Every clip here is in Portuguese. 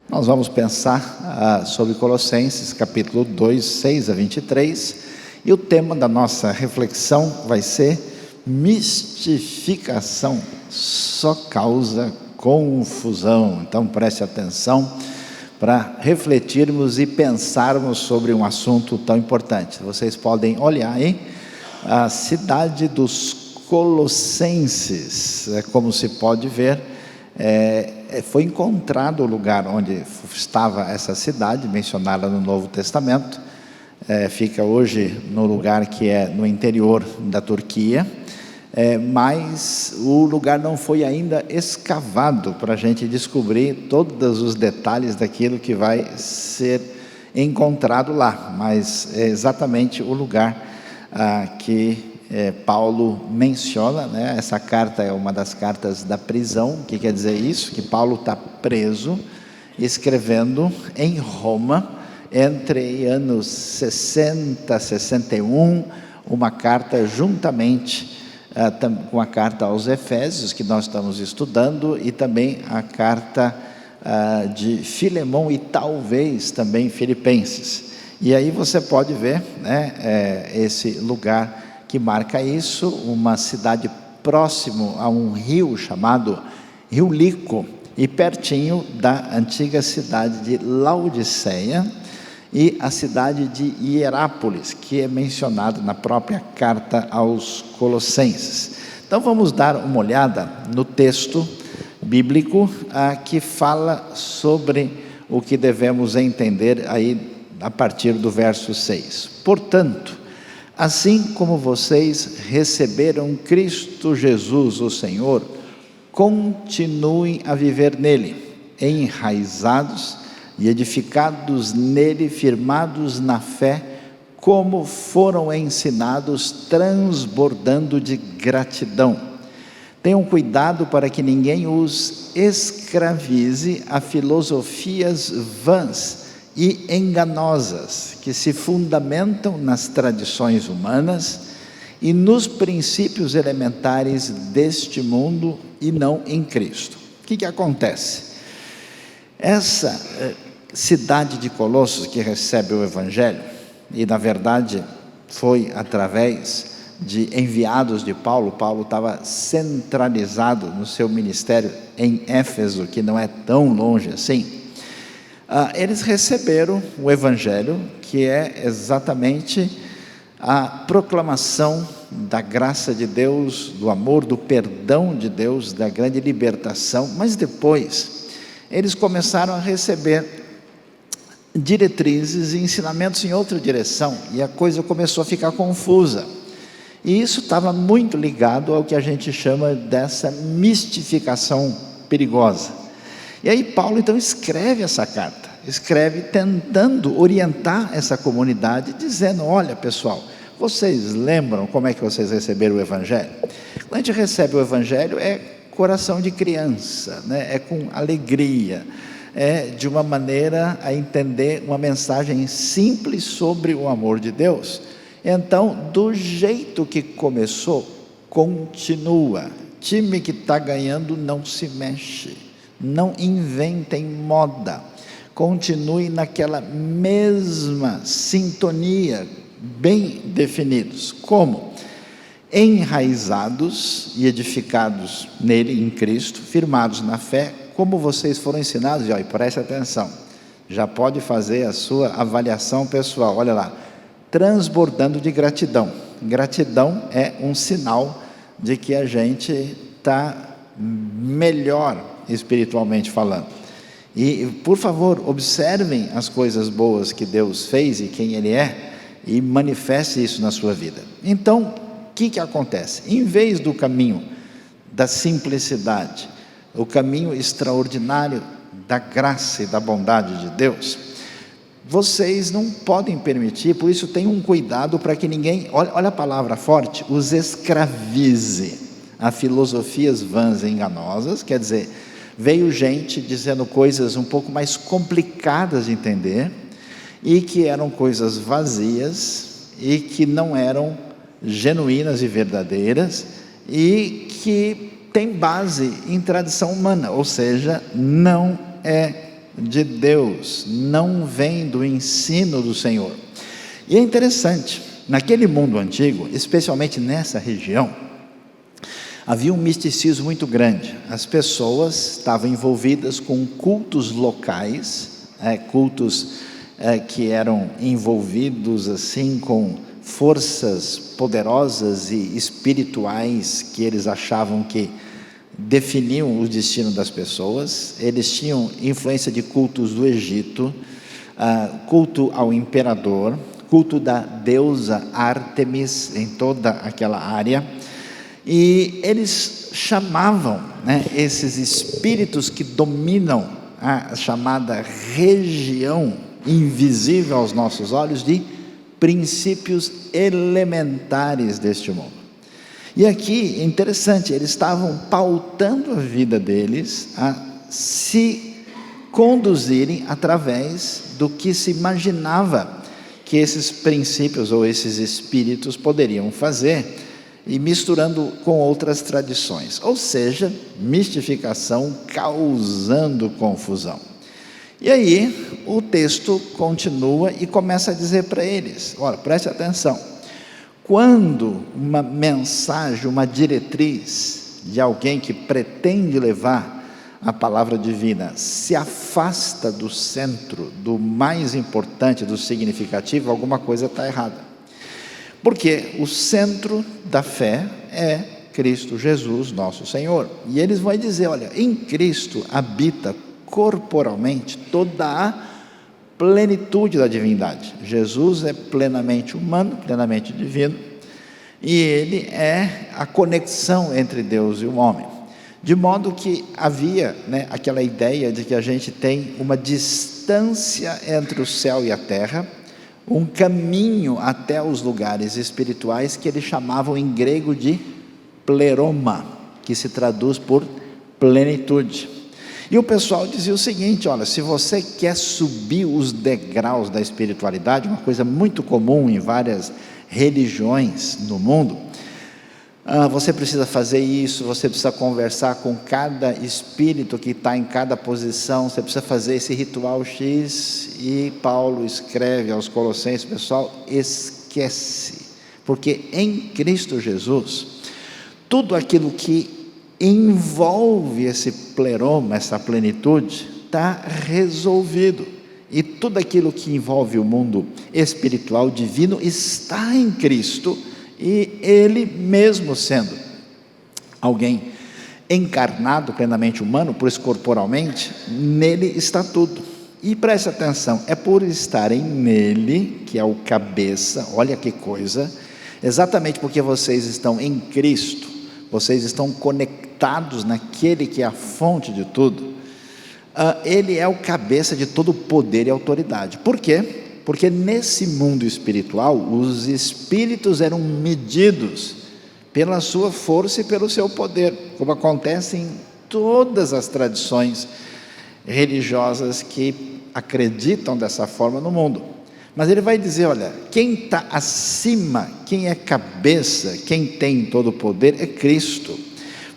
Nós vamos pensar sobre Colossenses, capítulo 2, 6 a 23, e o tema da nossa reflexão vai ser: mistificação só causa confusão. Então preste atenção para refletirmos e pensarmos sobre um assunto tão importante. Vocês podem olhar aí a cidade dos Colossenses, como se pode ver, foi encontrado o lugar onde estava essa cidade, mencionada no Novo Testamento. Fica hoje no lugar que é no interior da Turquia, mas o lugar não foi ainda escavado para a gente descobrir todos os detalhes daquilo que vai ser encontrado lá, mas é exatamente o lugar que Paulo menciona, né? Essa carta é uma das cartas da prisão. O que quer dizer isso? Que Paulo está preso, escrevendo em Roma, entre anos 60 e 61, uma carta juntamente com a carta aos Efésios, que nós estamos estudando, e também a carta de Filemão e talvez também Filipenses. E aí você pode ver, né, esse lugar que marca isso, uma cidade próximo a um rio chamado Rio Lico, e pertinho da antiga cidade de Laodiceia e a cidade de Hierápolis, que é mencionado na própria carta aos Colossenses. Então vamos dar uma olhada no texto bíblico que fala sobre o que devemos entender aí a partir do verso 6. Portanto, assim como vocês receberam Cristo Jesus, o Senhor, continuem a viver nele, enraizados e edificados nele, firmados na fé, como foram ensinados, transbordando de gratidão. Tenham cuidado para que ninguém os escravize a filosofias vãs e enganosas, que se fundamentam nas tradições humanas e nos princípios elementares deste mundo e não em Cristo. O que acontece? Essa cidade de Colossos que recebe o Evangelho, e na verdade foi através de enviados de Paulo. Paulo estava centralizado no seu ministério em Éfeso, que não é tão longe assim. Eles receberam o Evangelho, que é exatamente a proclamação da graça de Deus, do amor, do perdão de Deus, da grande libertação. Mas depois eles começaram a receber diretrizes e ensinamentos em outra direção, e a coisa começou a ficar confusa. E isso estava muito ligado ao que a gente chama dessa mistificação perigosa. E aí Paulo então escreve essa carta, escreve tentando orientar essa comunidade, dizendo: olha pessoal, vocês lembram como é que vocês receberam o Evangelho? Quando a gente recebe o Evangelho é coração de criança, né? É com alegria, é de uma maneira a entender uma mensagem simples sobre o amor de Deus. Então, do jeito que começou, continua. Time que está ganhando não se mexe, não inventem moda, continue naquela mesma sintonia, bem definidos. Como? Enraizados e edificados nele, em Cristo, firmados na fé, como vocês foram ensinados. E preste atenção, já pode fazer a sua avaliação pessoal. Olha lá: transbordando de gratidão. Gratidão é um sinal de que a gente está melhor espiritualmente falando. E por favor, observem as coisas boas que Deus fez e quem Ele é, e manifeste isso na sua vida. Então, o que acontece? Em vez do caminho da simplicidade, o caminho extraordinário da graça e da bondade de Deus, vocês não podem permitir, por isso tenham um cuidado para que ninguém, olha a palavra forte, os escravize a filosofias vãs e enganosas. Quer dizer, veio gente dizendo coisas um pouco mais complicadas de entender, e que eram coisas vazias, e que não eram genuínas e verdadeiras, e que tem base em tradição humana, ou seja, não é de Deus, não vem do ensino do Senhor. E é interessante, naquele mundo antigo, especialmente nessa região, havia um misticismo muito grande. As pessoas estavam envolvidas com cultos locais, cultos que eram envolvidos assim com forças poderosas e espirituais que eles achavam que definiam o destino das pessoas. Eles tinham influência de cultos do Egito, culto ao imperador, culto da deusa Ártemis em toda aquela área, e eles chamavam, esses espíritos que dominam a chamada região invisível aos nossos olhos, de princípios elementares deste mundo. E aqui é interessante, eles estavam pautando a vida deles a se conduzirem através do que se imaginava que esses princípios ou esses espíritos poderiam fazer, e misturando com outras tradições, ou seja, mistificação causando confusão. E aí o texto continua e começa a dizer para eles: olha, preste atenção, quando uma mensagem, uma diretriz de alguém que pretende levar a palavra divina se afasta do centro, do mais importante, do significativo, alguma coisa está errada. Porque o centro da fé é Cristo Jesus, nosso Senhor. E eles vão dizer: olha, em Cristo habita corporalmente toda a plenitude da divindade. Jesus é plenamente humano, plenamente divino, e ele é a conexão entre Deus e o homem. De modo que havia aquela ideia de que a gente tem uma distância entre o céu e a terra, um caminho até os lugares espirituais que eles chamavam em grego de pleroma, que se traduz por plenitude. E o pessoal dizia o seguinte: olha, se você quer subir os degraus da espiritualidade, uma coisa muito comum em várias religiões no mundo, você precisa fazer isso, você precisa conversar com cada espírito que está em cada posição, você precisa fazer esse ritual X. E Paulo escreve aos Colossenses: pessoal, esquece, porque em Cristo Jesus, tudo aquilo que envolve esse pleroma, essa plenitude, está resolvido, e tudo aquilo que envolve o mundo espiritual divino está em Cristo, e Ele mesmo sendo alguém encarnado, plenamente humano, por isso corporalmente, nele está tudo. E preste atenção, é por estarem nele, que é o cabeça, olha que coisa, exatamente porque vocês estão em Cristo, vocês estão conectados naquele que é a fonte de tudo, ele é o cabeça de todo poder e autoridade. Por quê? Porque nesse mundo espiritual, os espíritos eram medidos pela sua força e pelo seu poder, como acontece em todas as tradições religiosas que acreditam dessa forma no mundo. Mas ele vai dizer: olha, quem está acima, quem é cabeça, quem tem todo o poder é Cristo.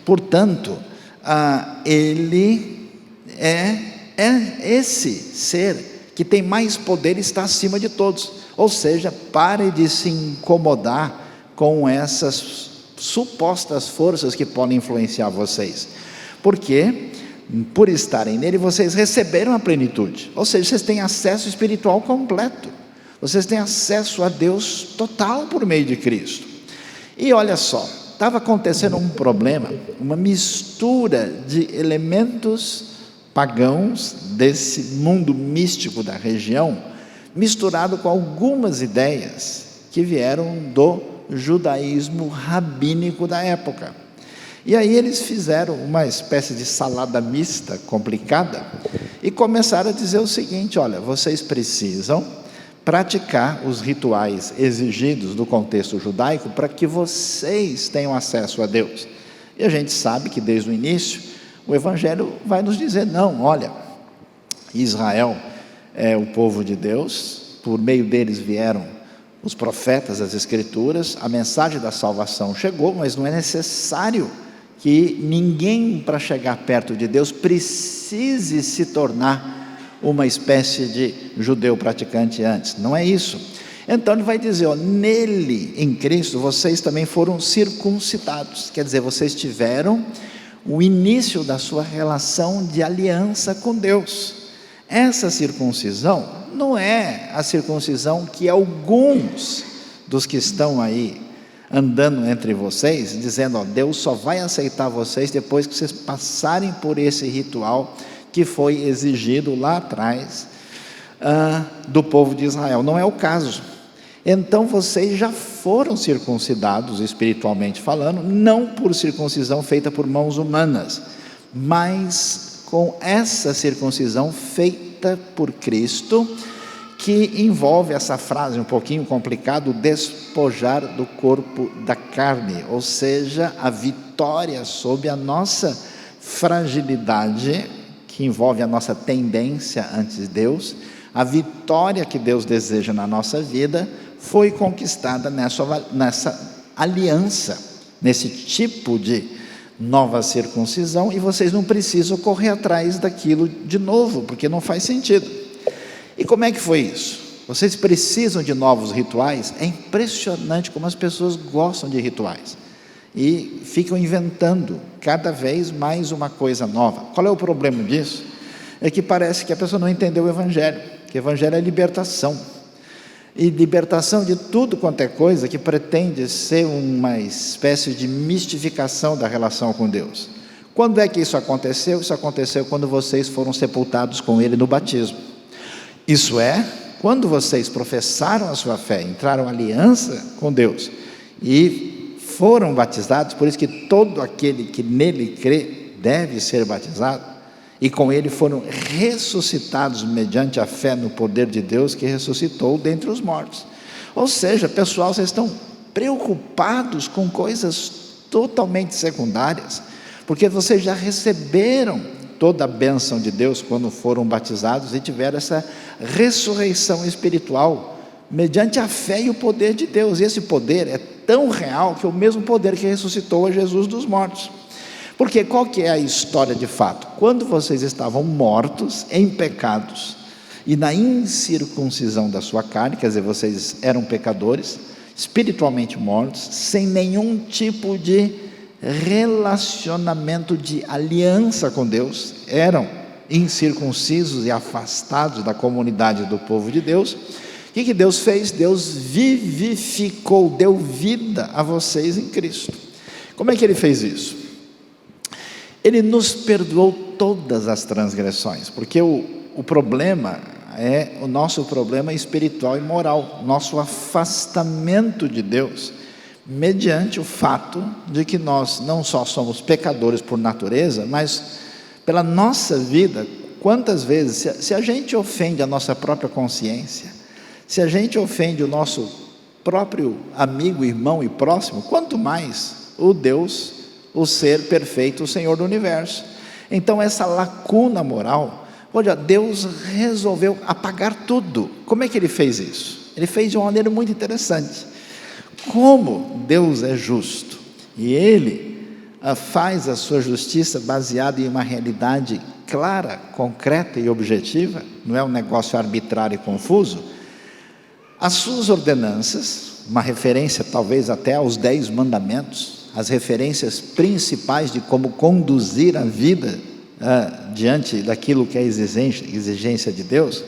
Portanto, ele é esse ser que tem mais poder e está acima de todos. Ou seja, pare de se incomodar com essas supostas forças que podem influenciar vocês, porque por estarem nele, vocês receberam a plenitude, ou seja, vocês têm acesso espiritual completo, vocês têm acesso a Deus total por meio de Cristo. E olha só, estava acontecendo um problema, uma mistura de elementos pagãos desse mundo místico da região, misturado com algumas ideias que vieram do judaísmo rabínico da época. E aí eles fizeram uma espécie de salada mista complicada e começaram a dizer o seguinte: olha, vocês precisam praticar os rituais exigidos do contexto judaico para que vocês tenham acesso a Deus. E a gente sabe que desde o início o Evangelho vai nos dizer: não, olha, Israel é o povo de Deus, por meio deles vieram os profetas, as Escrituras, a mensagem da salvação chegou, mas não é necessário que ninguém, para chegar perto de Deus, precise se tornar uma espécie de judeu praticante antes. Não é isso. Então ele vai dizer, ó, nele, em Cristo, vocês também foram circuncidados. Quer dizer, vocês tiveram o início da sua relação de aliança com Deus. Essa circuncisão não é a circuncisão que alguns dos que estão aí andando entre vocês, dizendo, ó, Deus só vai aceitar vocês depois que vocês passarem por esse ritual que foi exigido lá atrás do povo de Israel. Não é o caso. Então vocês já foram circuncidados, espiritualmente falando, não por circuncisão feita por mãos humanas, mas com essa circuncisão feita por Cristo, que envolve essa frase um pouquinho complicada, despojar do corpo da carne, ou seja, a vitória sobre a nossa fragilidade, que envolve a nossa tendência ante Deus. A vitória que Deus deseja na nossa vida foi conquistada nessa aliança, nesse tipo de nova circuncisão, e vocês não precisam correr atrás daquilo de novo, porque não faz sentido. E como é que foi isso? Vocês precisam de novos rituais? É impressionante como as pessoas gostam de rituais e ficam inventando cada vez mais uma coisa nova. Qual é o problema disso? É que parece que a pessoa não entendeu o Evangelho, que o Evangelho é libertação, e libertação de tudo quanto é coisa que pretende ser uma espécie de mistificação da relação com Deus. Quando é que isso aconteceu? Isso aconteceu quando vocês foram sepultados com Ele no batismo. Isso é, quando vocês professaram a sua fé, entraram em aliança com Deus e foram batizados, por isso que todo aquele que nele crê deve ser batizado, e com ele foram ressuscitados mediante a fé no poder de Deus que ressuscitou dentre os mortos. Ou seja, pessoal, vocês estão preocupados com coisas totalmente secundárias, porque vocês já receberam toda a bênção de Deus quando foram batizados e tiveram essa ressurreição espiritual mediante a fé e o poder de Deus. E esse poder é tão real que é o mesmo poder que ressuscitou a Jesus dos mortos. Porque qual que é a história de fato? Quando vocês estavam mortos em pecados e na incircuncisão da sua carne, quer dizer, vocês eram pecadores, espiritualmente mortos, sem nenhum tipo de relacionamento de aliança com Deus, eram incircuncisos e afastados da comunidade do povo de Deus. O que Deus fez? Deus vivificou, deu vida a vocês em Cristo. Como é que Ele fez isso? Ele nos perdoou todas as transgressões, porque o problema é o nosso problema espiritual e moral, nosso afastamento de Deus, mediante o fato de que nós não só somos pecadores por natureza, mas pela nossa vida. Quantas vezes, se a gente ofende a nossa própria consciência, se a gente ofende o nosso próprio amigo, irmão e próximo, quanto mais o Deus, o ser perfeito, o Senhor do universo. Então essa lacuna moral, olha, Deus resolveu apagar tudo. Como é que Ele fez isso? Ele fez de uma maneira muito interessante. Como Deus é justo e Ele faz a sua justiça baseada em uma realidade clara, concreta e objetiva, não é um negócio arbitrário e confuso, as suas ordenanças, uma referência talvez até aos 10 mandamentos, as referências principais de como conduzir a vida diante daquilo que é a exigência de Deus,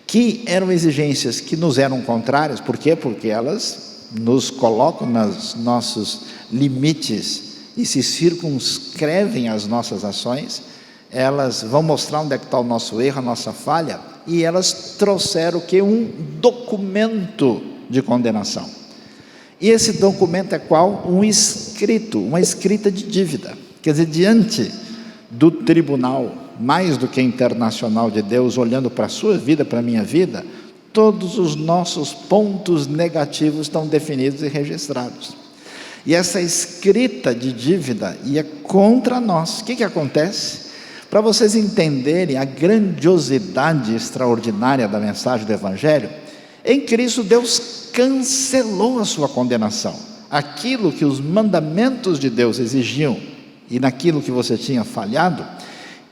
que eram exigências que nos eram contrárias. Por quê? Porque elas nos colocam nos nossos limites e se circunscrevem às nossas ações. Elas vão mostrar onde é que está o nosso erro, a nossa falha, e elas trouxeram o que? Um documento de condenação. E esse documento é qual? Um escrito, uma escrita de dívida. Quer dizer, diante do tribunal, mais do que internacional de Deus, olhando para a sua vida, para a minha vida, todos os nossos pontos negativos estão definidos e registrados. E essa escrita de dívida ia contra nós. O que acontece? Para vocês entenderem a grandiosidade extraordinária da mensagem do Evangelho, em Cristo Deus cancelou a sua condenação. Aquilo que os mandamentos de Deus exigiam e naquilo que você tinha falhado,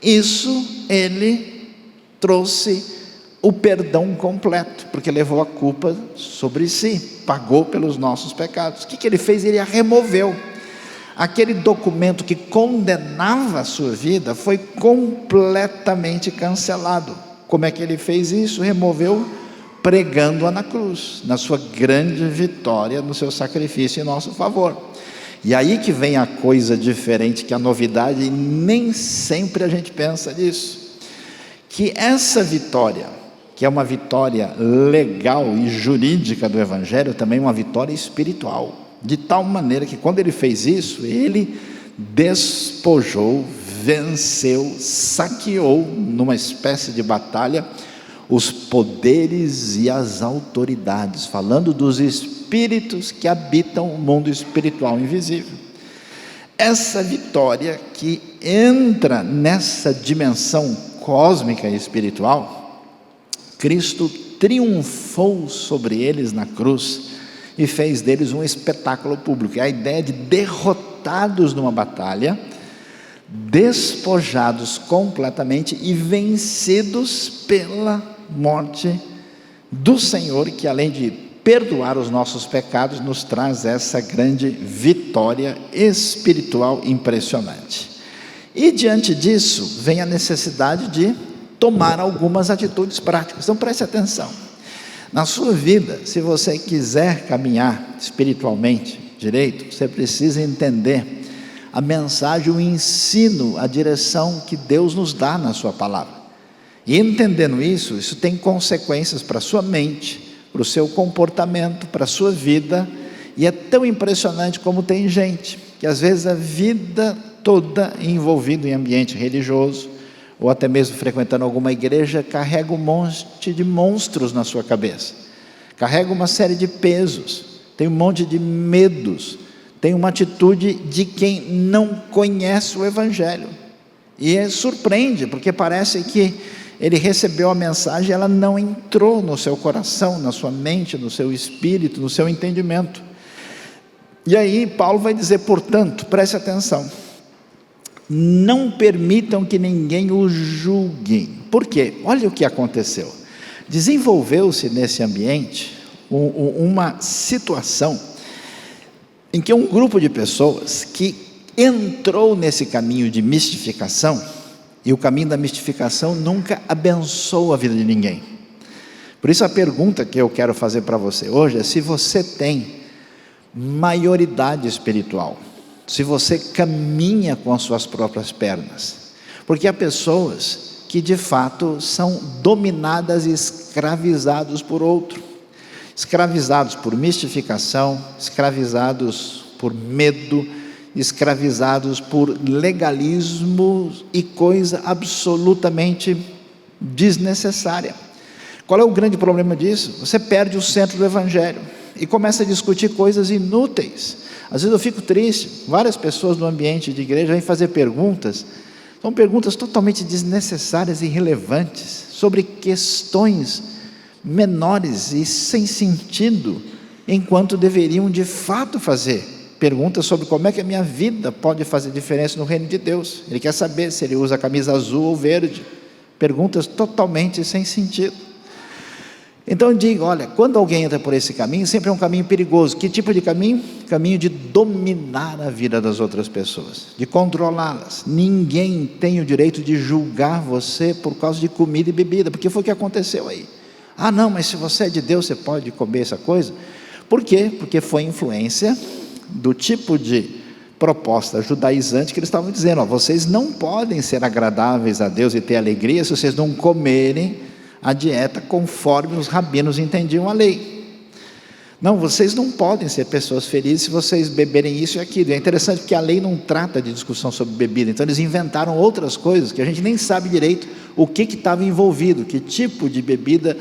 isso Ele trouxe o perdão completo, porque levou a culpa sobre si, pagou pelos nossos pecados. O que ele fez? Ele a removeu. Aquele documento que condenava a sua vida foi completamente cancelado. Como é que ele fez isso? Removeu pregando-a na cruz, na sua grande vitória, no seu sacrifício em nosso favor. E aí que vem a coisa diferente, que a novidade, e nem sempre a gente pensa nisso, que essa vitória, que é uma vitória legal e jurídica do Evangelho, também é uma vitória espiritual, de tal maneira que quando ele fez isso, ele despojou, venceu, saqueou, numa espécie de batalha, os poderes e as autoridades, falando dos espíritos que habitam o mundo espiritual invisível. Essa vitória que entra nessa dimensão cósmica e espiritual, Cristo triunfou sobre eles na cruz e fez deles um espetáculo público. É a ideia de derrotados numa batalha, despojados completamente e vencidos pela morte do Senhor, que além de perdoar os nossos pecados, nos traz essa grande vitória espiritual impressionante. E diante disso, vem a necessidade de tomar algumas atitudes práticas. Então preste atenção. Na sua vida, se você quiser caminhar espiritualmente direito, você precisa entender a mensagem, o ensino, a direção que Deus nos dá na sua palavra. E entendendo isso, isso tem consequências para a sua mente, para o seu comportamento, para a sua vida. E é tão impressionante como tem gente que às vezes a vida toda envolvida em ambiente religioso, ou até mesmo frequentando alguma igreja, carrega um monte de monstros na sua cabeça, carrega uma série de pesos, tem um monte de medos, tem uma atitude de quem não conhece o Evangelho. E surpreende, porque parece que ele recebeu a mensagem e ela não entrou no seu coração, na sua mente, no seu espírito, no seu entendimento. E aí Paulo vai dizer, portanto, preste atenção, não permitam que ninguém os julgue. Por quê? Olha o que aconteceu. Desenvolveu-se nesse ambiente uma situação em que um grupo de pessoas que entrou nesse caminho de mistificação, e o caminho da mistificação nunca abençoa a vida de ninguém. Por isso a pergunta que eu quero fazer para você hoje é se você tem maioridade espiritual, se você caminha com as suas próprias pernas, porque há pessoas que de fato são dominadas e escravizados por outro, escravizados por mistificação, escravizados por medo, escravizados por legalismo e coisa absolutamente desnecessária. Qual é o grande problema disso? Você perde o centro do Evangelho e começa a discutir coisas inúteis. Às vezes eu fico triste, várias pessoas no ambiente de igreja vêm fazer perguntas, são perguntas totalmente desnecessárias e irrelevantes, sobre questões menores e sem sentido, enquanto deveriam de fato fazer perguntas sobre como é que a minha vida pode fazer diferença no reino de Deus. Ele quer saber se ele usa a camisa azul ou verde, perguntas totalmente sem sentido. Então eu digo, olha, quando alguém entra por esse caminho, sempre é um caminho perigoso. Que tipo de caminho? Caminho de dominar a vida das outras pessoas, de controlá-las. Ninguém tem o direito de julgar você por causa de comida e bebida, porque foi o que aconteceu aí. Ah não, mas se você é de Deus, você pode comer essa coisa? Por quê? Porque foi influência do tipo de proposta judaizante que eles estavam dizendo, vocês não podem ser agradáveis a Deus e ter alegria se vocês não comerem a dieta conforme os rabinos entendiam a lei. Não, vocês não podem ser pessoas felizes se vocês beberem isso e aquilo. É interessante porque a lei não trata de discussão sobre bebida, então eles inventaram outras coisas que a gente nem sabe direito o que estava envolvido, que tipo de bebida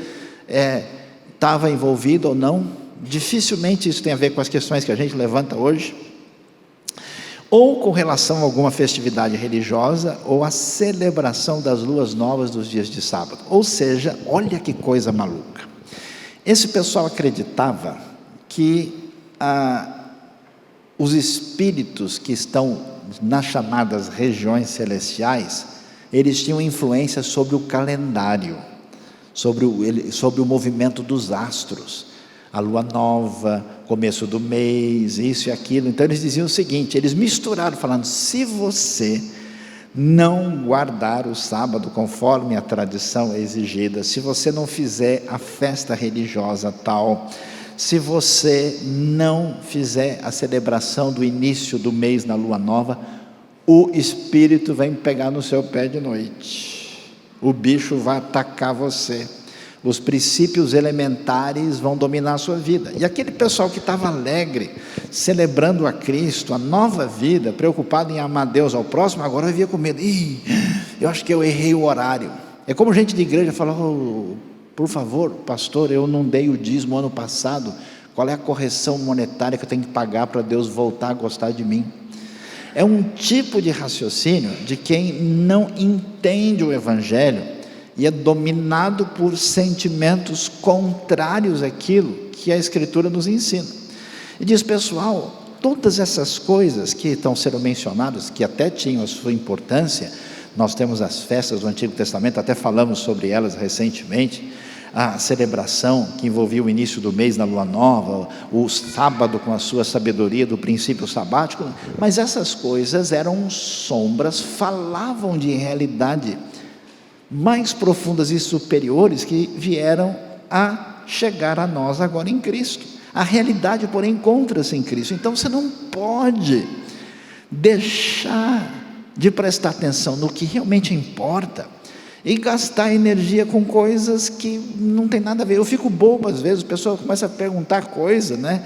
estava envolvido ou não. Dificilmente isso tem a ver com as questões que a gente levanta hoje, ou com relação a alguma festividade religiosa, ou a celebração das luas novas dos dias de sábado. Ou seja, olha que coisa maluca. Esse pessoal acreditava que os espíritos que estão nas chamadas regiões celestiais, eles tinham influência sobre o calendário, sobre o movimento dos astros, a lua nova, começo do mês, isso e aquilo. Então eles diziam o seguinte, eles misturaram, falando: se você não guardar o sábado conforme a tradição exigida, se você não fizer a festa religiosa tal, se você não fizer a celebração do início do mês na lua nova, o espírito vai pegar no seu pé de noite, o bicho vai atacar você, os princípios elementares vão dominar a sua vida. E aquele pessoal que estava alegre, celebrando a Cristo, a nova vida, preocupado em amar Deus ao próximo, agora vivia com medo. Eu acho que eu errei o horário. É como gente de igreja fala: por favor, pastor, eu não dei o dízimo ano passado, qual é a correção monetária que eu tenho que pagar para Deus voltar a gostar de mim? É um tipo de raciocínio de quem não entende o Evangelho e é dominado por sentimentos contrários àquilo que a Escritura nos ensina. E diz: pessoal, todas essas coisas que estão sendo mencionadas, que até tinham a sua importância, nós temos as festas do Antigo Testamento, até falamos sobre elas recentemente, a celebração que envolvia o início do mês na lua nova, o sábado com a sua sabedoria do princípio sabático, mas essas coisas eram sombras, falavam de realidade mais profundas e superiores que vieram a chegar a nós agora em Cristo. A realidade, porém, encontra-se em Cristo. Então você não pode deixar de prestar atenção no que realmente importa e gastar energia com coisas que não tem nada a ver. Eu fico bobo às vezes, a pessoa começa a perguntar coisa, né?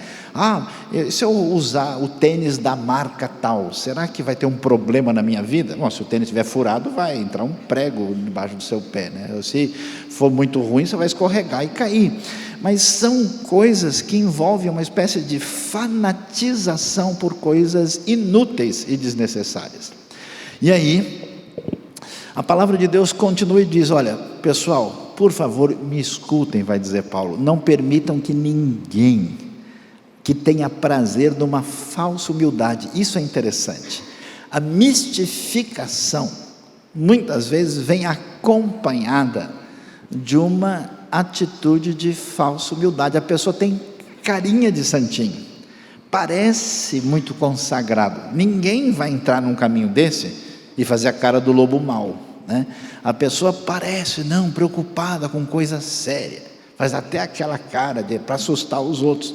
Se eu usar o tênis da marca tal, será que vai ter um problema na minha vida? Bom, se o tênis estiver furado, vai entrar um prego debaixo do seu pé, né? Se for muito ruim, você vai escorregar e cair. Mas são coisas que envolvem uma espécie de fanatização por coisas inúteis e desnecessárias. E aí a palavra de Deus continua e diz: olha, pessoal, por favor, me escutem, vai dizer Paulo, não permitam que ninguém que tenha prazer numa falsa humildade. Isso é interessante. A mistificação muitas vezes vem acompanhada de uma atitude de falsa humildade. A pessoa tem carinha de santinho, parece muito consagrado. Ninguém vai entrar num caminho desse e fazer a cara do lobo mau, né? A pessoa parece não preocupada com coisa séria, faz até aquela cara para assustar os outros,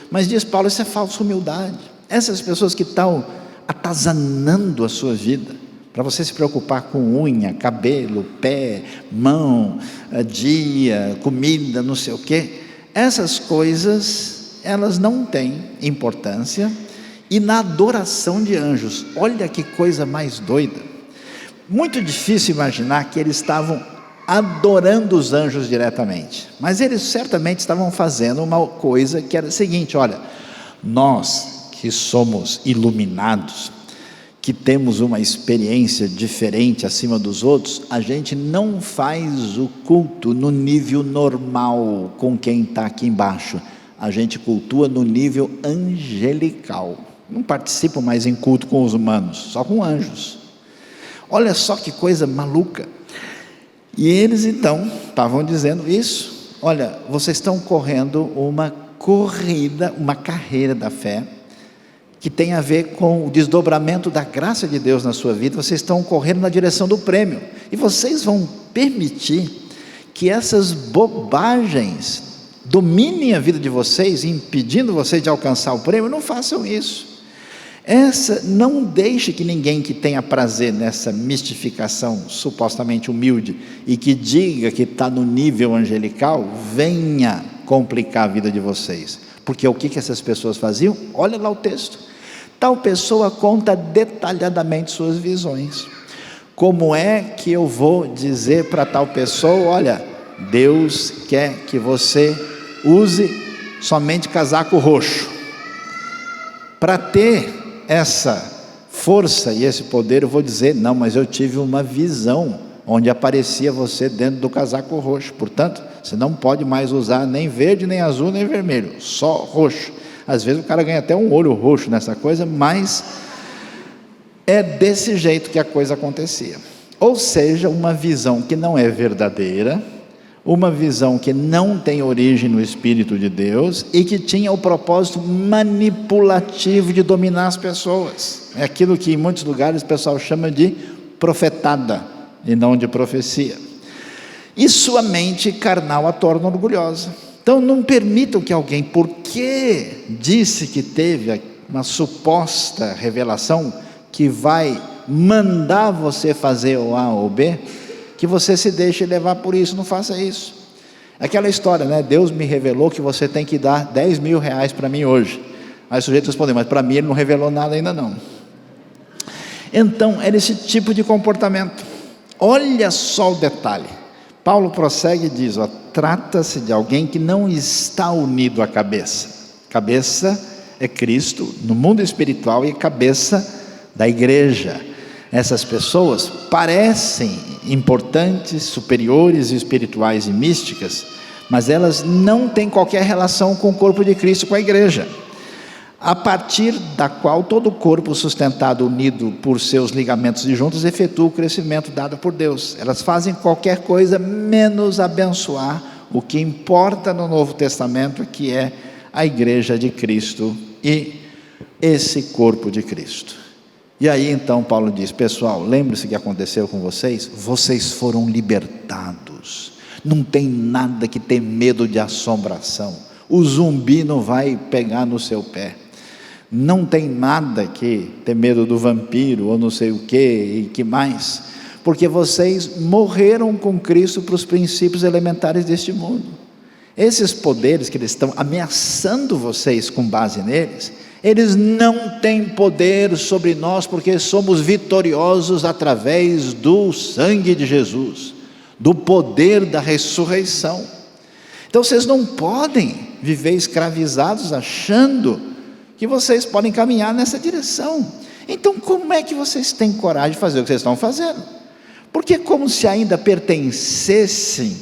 mas diz Paulo, isso é falsa humildade. Essas pessoas que estão atazanando a sua vida para você se preocupar com unha, cabelo, pé, mão, dia, comida, não sei o quê, essas coisas elas não têm importância. E na adoração de anjos, olha que coisa mais doida, muito difícil imaginar que eles estavam adorando os anjos diretamente, mas eles certamente estavam fazendo uma coisa que era a seguinte: olha, nós que somos iluminados, que temos uma experiência diferente acima dos outros, a gente não faz o culto no nível normal com quem está aqui embaixo, a gente cultua no nível angelical, não participa mais em culto com os humanos, só com anjos. Olha só que coisa maluca. E eles então estavam dizendo isso: olha, vocês estão correndo uma corrida, uma carreira da fé, que tem a ver com o desdobramento da graça de Deus na sua vida. Vocês estão correndo na direção do prêmio, e vocês vão permitir que essas bobagens dominem a vida de vocês, impedindo vocês de alcançar o prêmio? Não façam isso. Não deixe que ninguém que tenha prazer nessa mistificação supostamente humilde e que diga que está no nível angelical, venha complicar a vida de vocês. Porque o que essas pessoas faziam? Olha lá o texto. Tal pessoa conta detalhadamente suas visões. Como é que eu vou dizer para tal pessoa: olha, Deus quer que você use somente casaco roxo? Para ter essa força e esse poder, eu vou dizer: não, mas eu tive uma visão onde aparecia você dentro do casaco roxo, portanto, você não pode mais usar nem verde, nem azul, nem vermelho, só roxo. Às vezes o cara ganha até um olho roxo nessa coisa, mas é desse jeito que a coisa acontecia. Ou seja, uma visão que não é verdadeira, uma visão que não tem origem no Espírito de Deus e que tinha o propósito manipulativo de dominar as pessoas. É aquilo que em muitos lugares o pessoal chama de profetada e não de profecia. E sua mente carnal a torna orgulhosa. Então não permitam que alguém, porque disse que teve uma suposta revelação que vai mandar você fazer o A ou B, que você se deixe levar por isso. Não faça isso. Aquela história, né? Deus me revelou que você tem que dar 10 mil reais para mim hoje. Aí o sujeito respondeu, mas para mim ele não revelou nada ainda não. Então era esse tipo de comportamento. Olha só o detalhe. Paulo prossegue e diz, trata-se de alguém que não está unido à cabeça. Cabeça é Cristo no mundo espiritual e cabeça da igreja. Essas pessoas parecem importantes, superiores, espirituais e místicas, mas elas não têm qualquer relação com o corpo de Cristo, com a igreja, a partir da qual todo o corpo sustentado, unido por seus ligamentos e juntos, efetua o crescimento dado por Deus. Elas fazem qualquer coisa menos abençoar o que importa no Novo Testamento, que é a igreja de Cristo e esse corpo de Cristo. E aí então Paulo diz, pessoal, lembre-se o que aconteceu com vocês? Vocês foram libertados, não tem nada que ter medo de assombração, o zumbi não vai pegar no seu pé, não tem nada que ter medo do vampiro ou não sei o que e que mais, porque vocês morreram com Cristo para os princípios elementares deste mundo. Esses poderes que eles estão ameaçando vocês com base neles, eles não têm poder sobre nós, porque somos vitoriosos através do sangue de Jesus, do poder da ressurreição. Então vocês não podem viver escravizados achando que vocês podem caminhar nessa direção. Então como é que vocês têm coragem de fazer o que vocês estão fazendo? Porque como se ainda pertencessem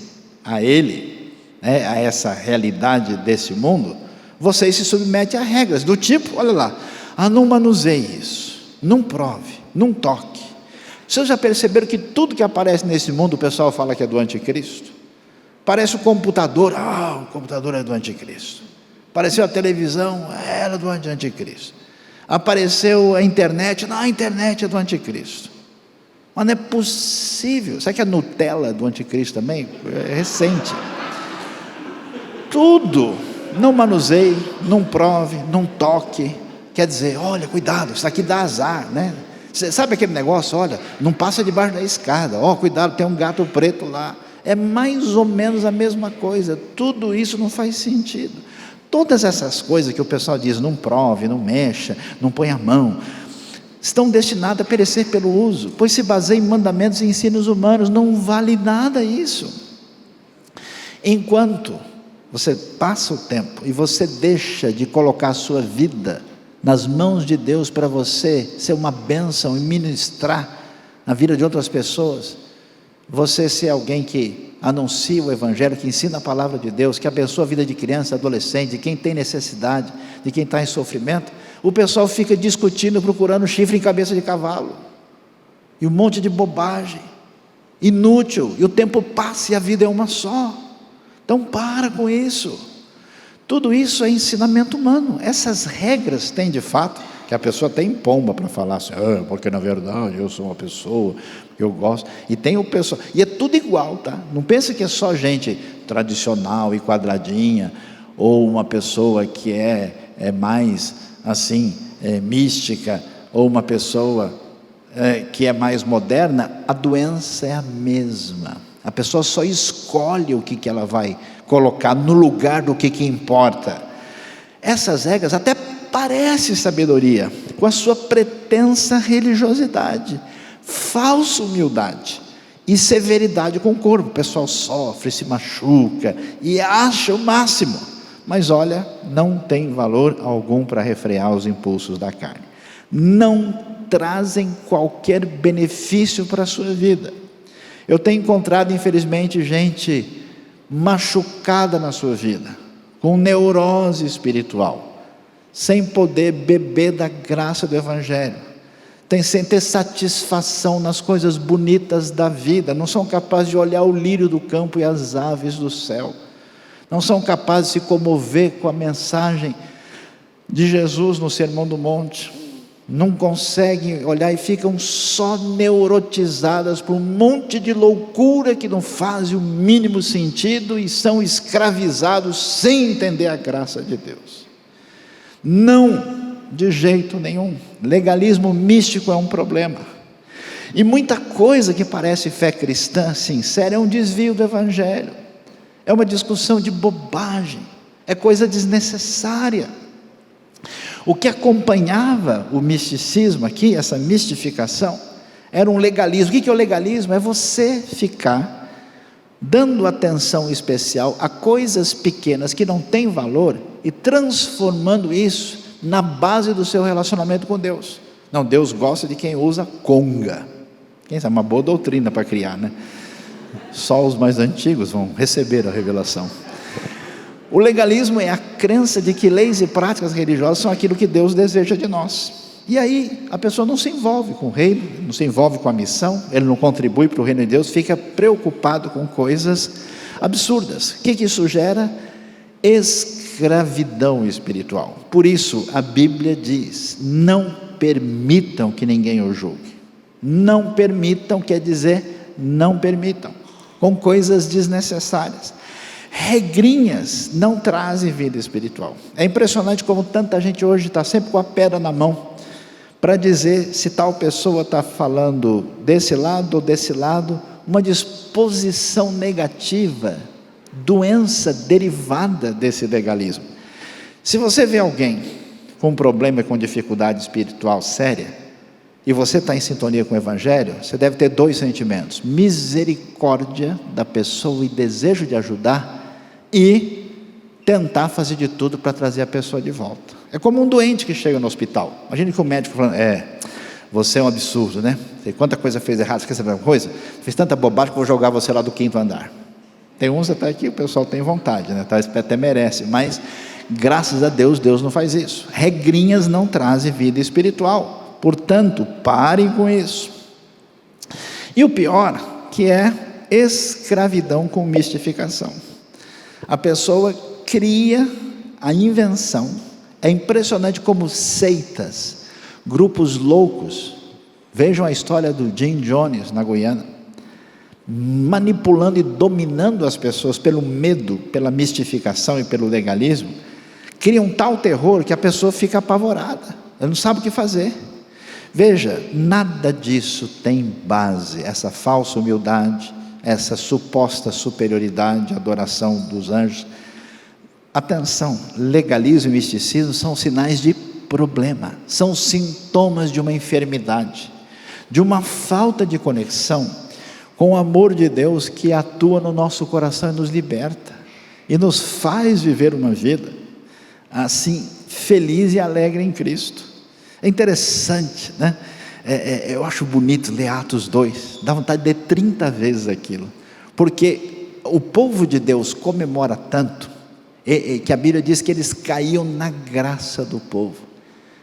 a Ele, a essa realidade desse mundo, vocês se submetem a regras do tipo, olha lá, não manuseie isso, não prove, não toque. Vocês já perceberam que tudo que aparece nesse mundo o pessoal fala que é do anticristo? Parece o computador, o computador é do anticristo. Apareceu a televisão, era do anticristo. Apareceu a internet, a internet é do anticristo. Mas não é possível. Será que a Nutella é do anticristo também? É recente. Tudo, não manuseie, não prove, não toque. Quer dizer, olha, cuidado, isso aqui dá azar, né? Você sabe aquele negócio, olha, não passa debaixo da escada, cuidado, tem um gato preto lá. É mais ou menos a mesma coisa. Tudo isso não faz sentido. Todas essas coisas que o pessoal diz, não prove, não mexa, não põe a mão, estão destinadas a perecer pelo uso, pois se baseia em mandamentos e ensinos humanos. Não vale nada isso. Enquanto você passa o tempo e você deixa de colocar a sua vida nas mãos de Deus para você ser uma bênção e ministrar na vida de outras pessoas, você ser alguém que anuncia o Evangelho, que ensina a palavra de Deus, que abençoa a vida de criança, adolescente, de quem tem necessidade, de quem está em sofrimento, o pessoal fica discutindo, procurando chifre em cabeça de cavalo, e um monte de bobagem, inútil, e o tempo passa e a vida é uma só. Então para com isso. Tudo isso é ensinamento humano. Essas regras têm de fato, que a pessoa tem pomba para falar assim, porque na verdade eu sou uma pessoa, que eu gosto, e tem o pessoal, e é tudo igual, tá? Não pense que é só gente tradicional e quadradinha, ou uma pessoa que é mais assim, mística, ou uma pessoa que é mais moderna. A doença é a mesma. A pessoa só escolhe o que ela vai colocar no lugar do que importa. Essas regras até parecem sabedoria, com a sua pretensa religiosidade, falsa humildade e severidade com o corpo. O pessoal sofre, se machuca e acha o máximo, mas olha, não tem valor algum para refrear os impulsos da carne, não trazem qualquer benefício para a sua vida. Eu tenho encontrado, infelizmente, gente machucada na sua vida, com neurose espiritual, sem poder beber da graça do Evangelho, sem ter satisfação nas coisas bonitas da vida, não são capazes de olhar o lírio do campo e as aves do céu, não são capazes de se comover com a mensagem de Jesus no Sermão do Monte, não conseguem olhar e ficam só neurotizadas por um monte de loucura que não faz o mínimo sentido e são escravizados sem entender a graça de Deus. Não, de jeito nenhum. Legalismo místico é um problema. E muita coisa que parece fé cristã sincera é um desvio do Evangelho, é uma discussão de bobagem, é coisa desnecessária. O que acompanhava o misticismo aqui, essa mistificação, era um legalismo. O que é o legalismo? É você ficar dando atenção especial a coisas pequenas que não têm valor e transformando isso na base do seu relacionamento com Deus. Não, Deus gosta de quem usa conga. Quem sabe, uma boa doutrina para criar, né? Só os mais antigos vão receber a revelação. O legalismo é a crença de que leis e práticas religiosas são aquilo que Deus deseja de nós. E aí a pessoa não se envolve com o reino, não se envolve com a missão, ele não contribui para o reino de Deus, fica preocupado com coisas absurdas. O que isso gera? Escravidão espiritual. Por isso a Bíblia diz: não permitam que ninguém o julgue. Não permitam quer dizer não permitam, com coisas desnecessárias. Regrinhas não trazem vida espiritual. É impressionante como tanta gente hoje está sempre com a pedra na mão para dizer se tal pessoa está falando desse lado ou desse lado. Uma disposição negativa, doença derivada desse legalismo. Se você vê alguém com um problema, com dificuldade espiritual séria, e você está em sintonia com o Evangelho, você deve ter dois sentimentos: misericórdia da pessoa e desejo de ajudar, e tentar fazer de tudo para trazer a pessoa de volta. É como um doente que chega no hospital. Imagine que o médico falando: você é um absurdo, né? Quanta coisa fez errado, você quer saber uma coisa? Fez tanta bobagem que eu vou jogar você lá do 5º andar. Tem uns até aqui, o pessoal tem vontade, né? Talvez até merece, mas graças a Deus, Deus não faz isso. Regrinhas não trazem vida espiritual, portanto, parem com isso. E o pior, que é escravidão com mistificação. A pessoa cria a invenção. É impressionante como seitas, grupos loucos, vejam a história do Jim Jones na Guiana, manipulando e dominando as pessoas pelo medo, pela mistificação e pelo legalismo, cria um tal terror que a pessoa fica apavorada, ela não sabe o que fazer. Veja, nada disso tem base, essa falsa humildade, essa suposta superioridade, adoração dos anjos. Atenção, legalismo e misticismo são sinais de problema, são sintomas de uma enfermidade, de uma falta de conexão com o amor de Deus que atua no nosso coração e nos liberta, e nos faz viver uma vida assim, feliz e alegre em Cristo. É interessante, né? Eu acho bonito ler Atos 2, dá vontade de ler 30 vezes aquilo, porque o povo de Deus comemora tanto, que a Bíblia diz que eles caíam na graça do povo.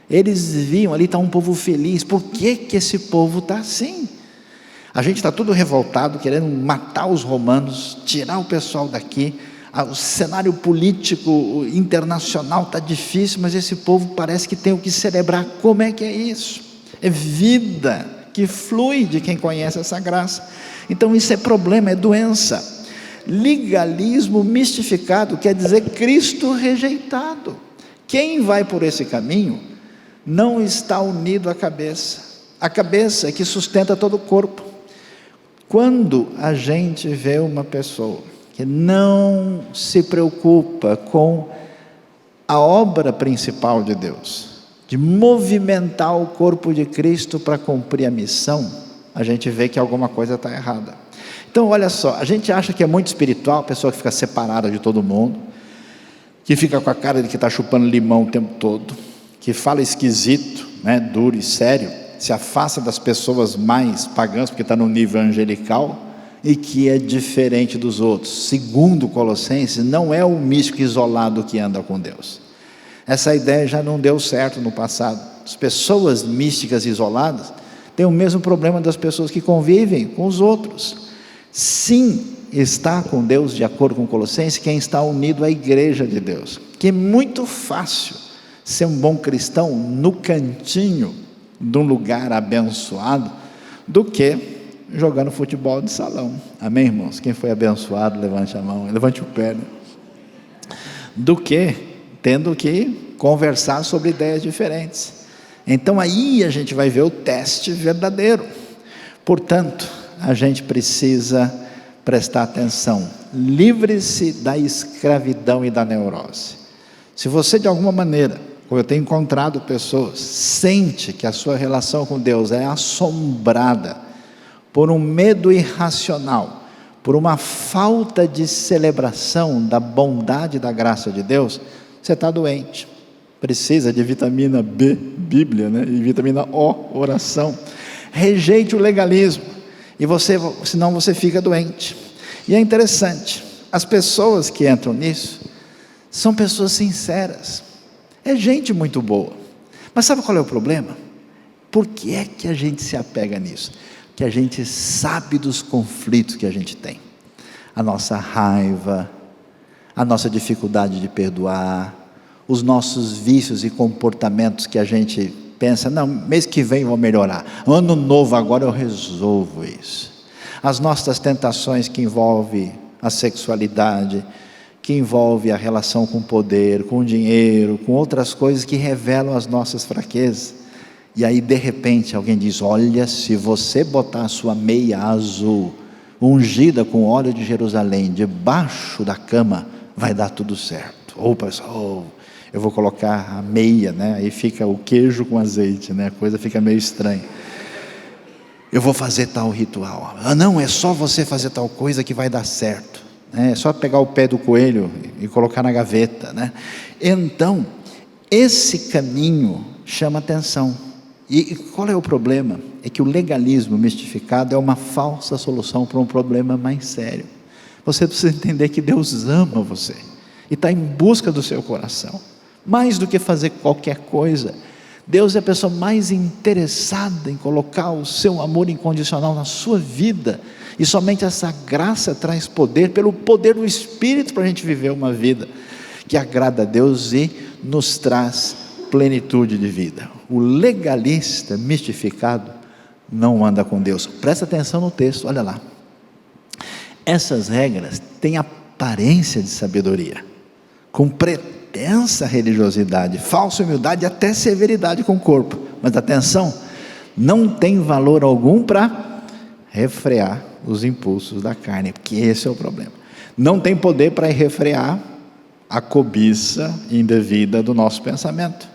Eles viam, ali está um povo feliz. Por que esse povo está assim? A gente está tudo revoltado, querendo matar os romanos, tirar o pessoal daqui. O cenário político internacional está difícil, mas esse povo parece que tem o que celebrar. Como é que é isso? É vida que flui de quem conhece essa graça. Então isso é problema, é doença. Legalismo mistificado quer dizer Cristo rejeitado. Quem vai por esse caminho não está unido à cabeça. A cabeça é que sustenta todo o corpo. Quando a gente vê uma pessoa que não se preocupa com a obra principal de Deus, de movimentar o corpo de Cristo para cumprir a missão, a gente vê que alguma coisa está errada. Então olha só, a gente acha que é muito espiritual a pessoa que fica separada de todo mundo, que fica com a cara de que está chupando limão o tempo todo, que fala esquisito, né, duro e sério, se afasta das pessoas mais pagãs porque está no nível angelical, e que é diferente dos outros. Segundo Colossenses, não é o místico isolado que anda com Deus, Essa ideia já não deu certo no passado. As pessoas místicas isoladas têm o mesmo problema das pessoas que convivem com os outros. Sim, está com Deus, de acordo com Colossenses, quem está unido à igreja de Deus. Que é muito fácil ser um bom cristão no cantinho de um lugar abençoado do que jogando futebol de salão. Amém, irmãos? Quem foi abençoado, levante a mão, levante o pé, né? Do que tendo que conversar sobre ideias diferentes. Então aí a gente vai ver o teste verdadeiro. Portanto, a gente precisa prestar atenção. Livre-se da escravidão e da neurose. Se você de alguma maneira, como eu tenho encontrado pessoas, sente que a sua relação com Deus é assombrada por um medo irracional, por uma falta de celebração da bondade e da graça de Deus, você está doente. Precisa de vitamina B, Bíblia, né? E vitamina O, oração. Rejeite o legalismo, senão você fica doente. E é interessante, as pessoas que entram nisso são pessoas sinceras, é gente muito boa, mas sabe qual é o problema? Por que é que a gente se apega nisso? Que a gente sabe dos conflitos que a gente tem, a nossa raiva, a nossa dificuldade de perdoar, os nossos vícios e comportamentos que a gente pensa, não, mês que vem eu vou melhorar, ano novo agora eu resolvo isso. As nossas tentações que envolvem a sexualidade, que envolve a relação com o poder, com o dinheiro, com outras coisas que revelam as nossas fraquezas. E aí de repente alguém diz, olha, se você botar a sua meia azul, ungida com óleo de Jerusalém, debaixo da cama, vai dar tudo certo. Ou pessoal, eu vou colocar a meia, né? Aí fica o queijo com azeite, né? A coisa fica meio estranha. Eu vou fazer tal ritual. Ah, não, é só você fazer tal coisa que vai dar certo. É só pegar o pé do coelho e colocar na gaveta, né? Então, esse caminho chama atenção. E qual é o problema? É que o legalismo mistificado é uma falsa solução para um problema mais sério. Você precisa entender que Deus ama você e está em busca do seu coração. Mais do que fazer qualquer coisa, Deus é a pessoa mais interessada em colocar o seu amor incondicional na sua vida, e somente essa graça traz poder, pelo poder do Espírito, para a gente viver uma vida que agrada a Deus e nos traz plenitude de vida. O legalista mistificado não anda com Deus. Presta atenção no texto, olha lá. Essas regras têm aparência de sabedoria, com pretensa religiosidade, falsa humildade e até severidade com o corpo. Mas atenção, não tem valor algum para refrear os impulsos da carne, porque esse é o problema. Não tem poder para refrear a cobiça indevida do nosso pensamento.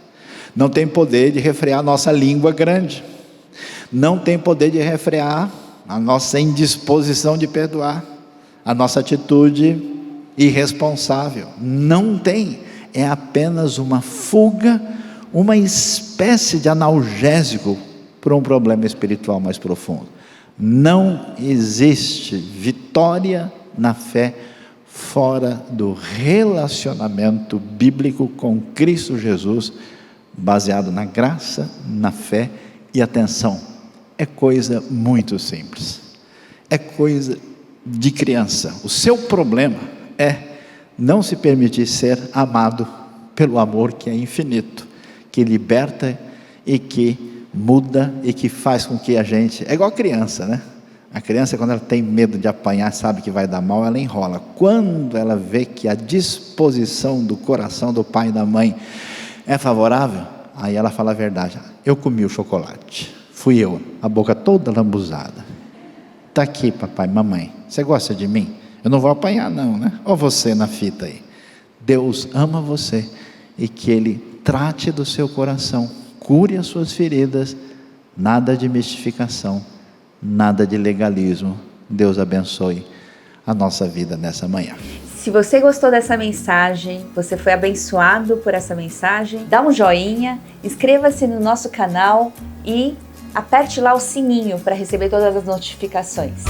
Não tem poder de refrear a nossa língua grande. Não tem poder de refrear a nossa indisposição de perdoar, a nossa atitude irresponsável. Não tem. É apenas uma fuga, uma espécie de analgésico para um problema espiritual mais profundo. Não existe vitória na fé fora do relacionamento bíblico com Cristo Jesus, baseado na graça, na fé e atenção. É coisa muito simples, é coisa de criança. O seu problema é não se permitir ser amado pelo amor que é infinito, que liberta e que muda e que faz com que a gente, é igual a criança, né? A criança, quando ela tem medo de apanhar, sabe que vai dar mal, ela enrola. Quando ela vê que a disposição do coração do pai e da mãe é favorável, aí ela fala a verdade. Eu comi o chocolate, fui eu, a boca toda lambuzada. Está aqui, papai, mamãe, você gosta de mim? Eu não vou apanhar não, né? Olha você na fita aí. Deus ama você e que Ele trate do seu coração, cure as suas feridas, nada de mistificação, nada de legalismo. Deus abençoe a nossa vida nessa manhã. Se você gostou dessa mensagem, você foi abençoado por essa mensagem, dá um joinha, inscreva-se no nosso canal e aperte lá o sininho para receber todas as notificações.